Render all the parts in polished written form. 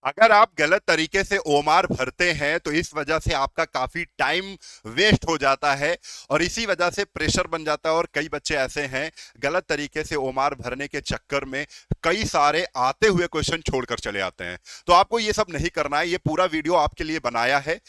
अगर आप गलत तरीके से ओमार भरते हैं तो इस वजह से आपका काफी टाइम वेस्ट हो जाता है और इसी वजह से प्रेशर बन जाता है। और कई बच्चे ऐसे हैं गलत तरीके से ओमार भरने के चक्कर में कई सारे आते हुए क्वेश्चन छोड़कर चले आते हैं। तो आपको ये सब नहीं करना है। ये पूरा वीडियो आपके लिए बनाया है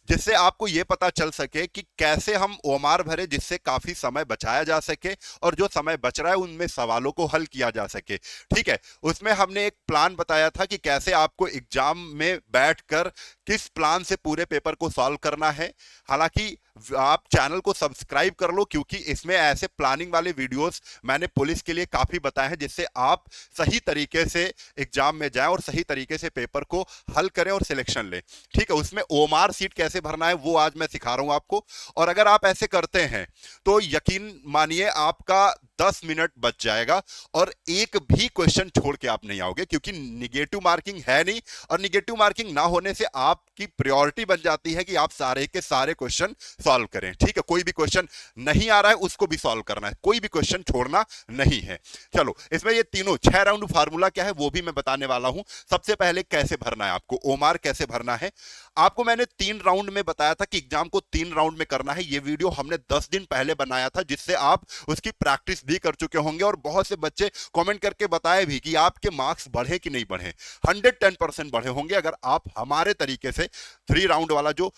जिससे आपको ये पता चल सके कि कैसे हम ओमार भरे जिससे काफी समय बचाया जा सके और जो समय बच रहा है उनमें सवालों को हल किया जा सके। ठीक है, उसमें हमने एक प्लान बताया था कि कैसे आपको एग्जाम में बैठकर किस प्लान से पूरे पेपर को सॉल्व करना है। हालांकि आप चैनल को सब्सक्राइब कर लो क्योंकि इसमें ऐसे प्लानिंग वाले वीडियोस मैंने पुलिस के लिए काफी बताए हैं जिससे आप सही तरीके से एग्जाम में जाएं और सही तरीके से पेपर को हल करें और सिलेक्शन लें। ठीक है, उसमें ओमार सीट कैसे भरना है वो आज मैं सिखा रहा हूं आपको। और अगर आप ऐसे करते हैं तो यकीन मानिए आपका 10 मिनट बच जाएगा और एक भी क्वेश्चन छोड़ के आप नहीं आओगे, क्योंकि निगेटिव मार्किंग है नहीं। और निगेटिव मार्किंग ना होने से आपकी प्रायोरिटी बन जाती है कि आप सारे के सारे क्वेश्चन सॉल्व करें। ठीक है, कोई भी क्वेश्चन नहीं आ रहा है उसको भी सॉल्व करना है, कोई भी क्वेश्चन छोड़ना नहीं है। चलो, इसमें ये तीनों 6 राउंड फार्मूला क्या है वो भी मैं बताने वाला हूं। सबसे पहले कैसे भरना है, आपको ओमार कैसे भरना है। आपको मैंने 3 राउंड में बताया था कि एग्जाम को 3 राउंड में करना है। ये वीडियो हमने 10 दिन पहले बनाया था जिससे आप उसकी प्रैक्टिस भी कर चुके होंगे। और बहुत से बच्चे कमेंट करके बताए भी कि आपके मार्क्स बढ़े कि नहीं बढ़े। 110% बढ़े होंगे अगर आप हमारे तरीके से 3 राउंड वाला जो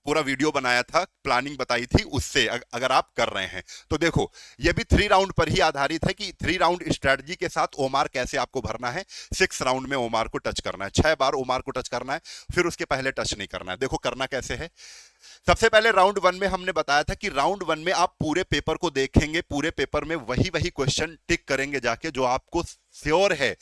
पूरा वीडियो बनाया था, प्लानिंग बताई थी, उससे अगर आप कर रहे हैं तो देखो ये भी 3 राउंड पर ही आधारित है कि 3 राउंड स्ट्रेटजी के साथ ओमार कैसे आपको भरना है। 6 राउंड में ओमार को टच करना है, 6 बार ओमार को टच करना है, फिर उसके पहले टच नहीं करना है। देखो करना कैसे है। सबसे पहले राउंड 1 में हमने बताया था कि राउंड 1 में आप पूरे पेपर को देखेंगे, पूरे पेपर में वही वही क्वेश्चन टिक करेंगे जाके जो आपको श्योर है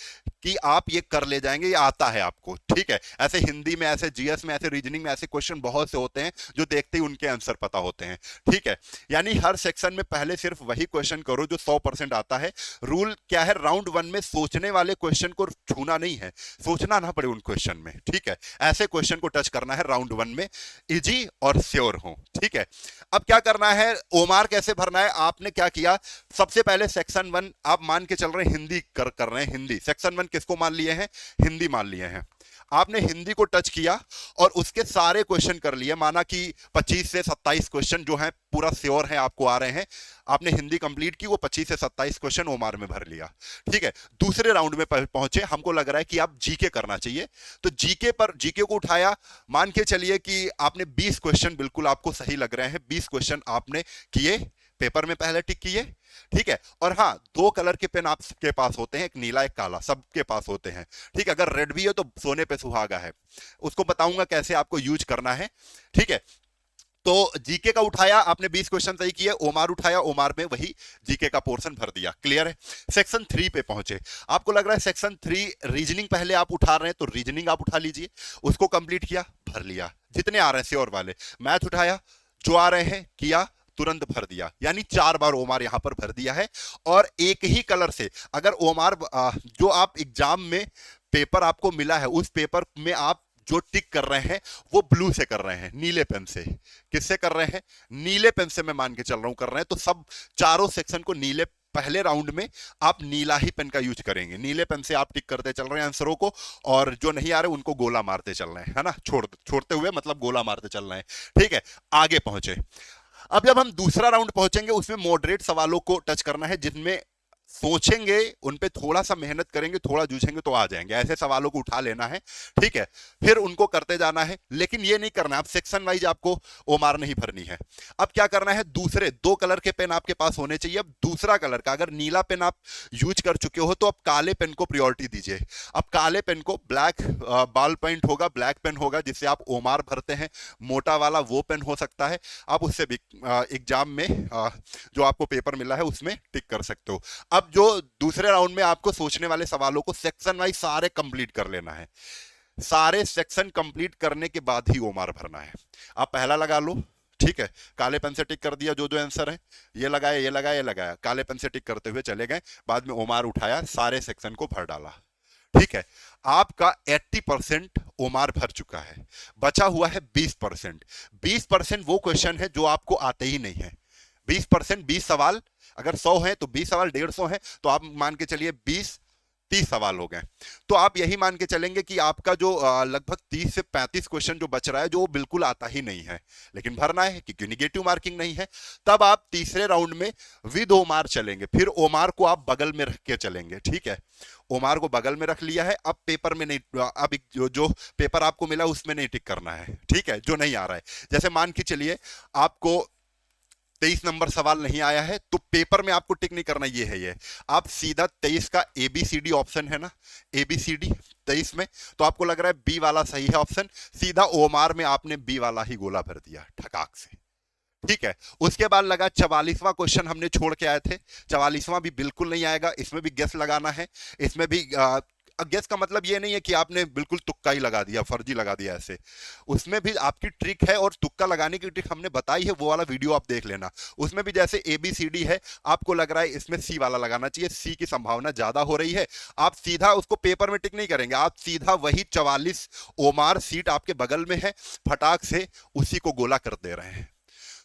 कि आप ये कर ले जाएंगे, ये आता है आपको। ठीक है, ऐसे हिंदी में, ऐसे जीएस में, ऐसे रीजनिंग में ऐसे क्वेश्चन बहुत से होते हैं जो देखते ही उनके आंसर पता होते हैं। ठीक है, यानी हर सेक्शन में पहले सिर्फ वही क्वेश्चन करो जो 100% आता है। रूल क्या है, राउंड 1 में सोचने वाले क्वेश्चन को छूना नहीं है, सोचना ना पड़े उन क्वेश्चन में। ठीक है, ऐसे क्वेश्चन को टच करना है राउंड 1 में, इजी और श्योर हो। ठीक है, अब क्या करना है, ओमार कैसे भरना है। आपने क्या किया, सबसे पहले सेक्शन 1 आप मान के चल रहे हैं हिंदी कर रहे हैं। हिंदी सेक्शन 1 किसको मान लिए हैं, हिंदी मान लिए हैं। आपने हिंदी को टच किया और उसके सारे क्वेश्चन कर लिए। माना कि 25 से 27 क्वेश्चन जो हैं पूरा श्योर है आपको आ रहे हैं, आपने हिंदी कंप्लीट की, वो 25 से 27 क्वेश्चन ओमार में भर लिया। ठीक है, दूसरे राउंड में पहुंचे, हमको लग रहा है कि आप जीके करना चाहिए, तो जीके पर जीके को उठाया। मान के चलिए कि आपने 20 क्वेश्चन बिल्कुल आपको सही लग रहे हैं, 20 क्वेश्चन आपने किए, पेपर में पहले टिक किए। ठीक है, और हाँ, 2 कलर के पेन आपके पास होते हैं, एक नीला एक काला, सबके पास होते हैं। ठीक है, अगर रेड भी है तो सोने पे सुहागा है, उसको बताऊंगा कैसे आपको यूज करना है। ठीक है, तो जीके का उठाया आपने, 20 क्वेश्चन सही किए, ओमार उठाया, ओमार में वही जीके का पोर्शन भर दिया। क्लियर है। सेक्शन 3 पे पहुंचे, आपको लग रहा है सेक्शन 3 रीजनिंग पहले आप उठा रहे हैं तो रीजनिंग आप उठा लीजिए, उसको कंप्लीट किया, भर लिया जितने आ रहे हैं श्योर वाले। मैथ उठाया, जो आ रहे हैं किया, तुरंत भर दिया, यानी 4 बार ओमार यहां पर भर दिया है। और एक ही कलर से अगर ओमार जो आप एग्जाम में पेपर आपको मिला है उस पेपर में आप जो टिक कर रहे हैं वो ब्लू से कर रहे हैं, नीले पेन से। किससे कर रहे हैं, नीले पेन से मैं मान के चल रहा हूं कर रहे हैं, तो सब चारों सेक्शन को नीले, पहले राउंड में आप नीला ही पेन का यूज करेंगे, नीले पेन से आप टिक करते चल रहे हैं आंसरों को, और जो नहीं आ रहे उनको गोला मारते चल रहे हैं, है ना, छोड़ते हुए मतलब गोला मारते चल रहे हैं। ठीक है, आगे पहुंचे। अब जब हम दूसरा राउंड पहुंचेंगे उसमें मॉडरेट सवालों को टच करना है, जिनमें सोचेंगे, उन पे थोड़ा सा मेहनत करेंगे, थोड़ा जूझेंगे तो आ जाएंगे, ऐसे सवालों को उठा लेना है। ठीक है, फिर उनको करते जाना है, लेकिन ये नहीं करना है अब सेक्शन वाइज आपको ओमार नहीं भरनी है। अब क्या करना है, दूसरे 2 कलर के पेन आपके पास होने चाहिए। अब दूसरा कलर का, अगर नीला पेन आप यूज कर चुके हो तो अब काले पेन को प्रायोरिटी दीजिए। अब काले पेन को, ब्लैक बॉल पॉइंट होगा, ब्लैक पेन होगा जिससे आप ओमार भरते हैं, मोटा वाला वो पेन हो सकता है, आप उससे भी एग्जाम में जो आपको पेपर मिला है उसमें टिक कर सकते हो। अब जो दूसरे राउंड में आपको सोचने वाले सवालों को सेक्शन वाइज सारे कंप्लीट कर लेना है, सारे सेक्शन कंप्लीट करने के बाद ही ओमार भरना है। आप पहला लगा लो। ठीक है, काले पेन से टिक कर दिया, जो जो आंसर है ये लगाया, ये लगाया, ये लगाया, काले पेन से टिक करते हुए चले गए, बाद में ओमार उठाया, सारे सेक्शन को भर डाला। ठीक है, आपका 80% ओमार भर चुका है, बचा हुआ है 20%। 20% वो क्वेश्चन है जो आपको आते ही नहीं है। 20%, 20 सवाल, अगर 100 है तो 20 सवाल 150 है, तो आप मान के चलिए 20 30 सवाल हो गए। तो आप यही मान के चलेंगे कि आपका जो लगभग 30 से 35 क्वेश्चन जो बच रहा है, जो वो बिल्कुल आता ही नहीं है, लेकिन भरना है क्योंकि निगेटिव मार्किंग नहीं है। तब आप तीसरे राउंड में विद ओमार चलेंगे। फिर ओमार को आप बगल में रख के चलेंगे, ठीक है। ओमार को बगल में रख लिया है, अब पेपर में नहीं, अब जो पेपर आपको मिला उसमें नहीं टिक करना है, ठीक है, जो नहीं आ रहा है। जैसे मान के चलिए आपको 23 नंबर सवाल नहीं आया है, तो पेपर में आपको टिक नहीं करना, ये है ये। आप सीधा 23 का ABCD ऑप्शन है ना, ABCD 23 में, तो आपको लग रहा है बी वाला सही है ऑप्शन, सीधा ओमार में आपने बी वाला ही गोला भर दिया ठकाक से, ठीक है। उसके बाद लगा 44वां क्वेश्चन हमने छोड़ के आए थे, 44वां भी बिल्कुल नहीं आएगा, इसमें भी गेस लगाना है। इसमें भी गेस का मतलब ये नहीं है कि आपने बिल्कुल तुक्का ही लगा दिया, फर्जी लगा दिया ऐसे। उसमें भी आपकी ट्रिक है, और तुक्का लगाने की ट्रिक हमने बताई है, वो वाला वीडियो आप देख लेना। उसमें भी जैसे ABCD है, आपको लग रहा है इसमें सी वाला लगाना चाहिए, सी की संभावना ज्यादा हो रही है, आप सीधा उसको पेपर में टिक नहीं करेंगे, आप सीधा वही 44 ओमार सीट आपके बगल में है, फटाक से उसी को गोला कर दे रहे हैं।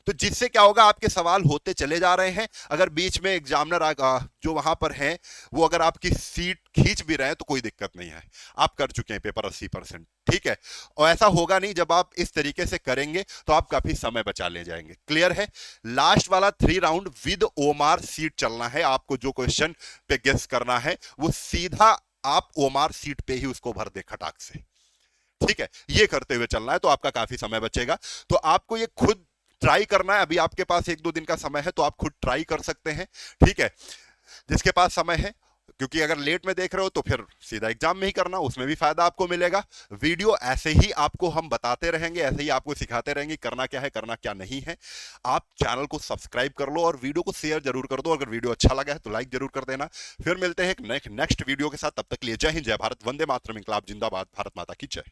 तो जिससे क्या होगा, आपके सवाल होते चले जा रहे हैं। अगर बीच में एग्जामिनर जो वहां पर है, वो अगर आपकी सीट खींच भी रहे हैं तो कोई दिक्कत नहीं है, आप कर चुके हैं पेपर 80%, ठीक है। और ऐसा होगा नहीं, जब आप इस तरीके से करेंगे तो आप काफी समय बचा ले जाएंगे। क्लियर है। लास्ट वाला 3 राउंड विद ओमार सीट चलना है। आपको जो क्वेश्चन पे गेस करना है वो सीधा आप ओमार सीट पे ही उसको भर दे खटाक से, ठीक है। ये करते हुए चलना है, तो आपका काफी समय बचेगा। तो आपको ये खुद ट्राई करना है। अभी आपके पास 1-2 दिन का समय है, तो आप खुद ट्राई कर सकते हैं, ठीक है, जिसके पास समय है। क्योंकि अगर लेट में देख रहे हो तो फिर सीधा एग्जाम में ही करना, उसमें भी फायदा आपको मिलेगा। वीडियो ऐसे ही आपको हम बताते रहेंगे, ऐसे ही आपको सिखाते रहेंगे करना क्या है, करना क्या नहीं है। आप चैनल को सब्सक्राइब कर लो और वीडियो को शेयर जरूर कर दो। अगर वीडियो अच्छा लगा है तो लाइक जरूर कर देना। फिर मिलते हैं एक नेक्स्ट वीडियो के साथ, तब तक के लिए जय हिंद, जय भारत, वंदे मातरम, इंकलाब जिंदाबाद, भारत माता की जय।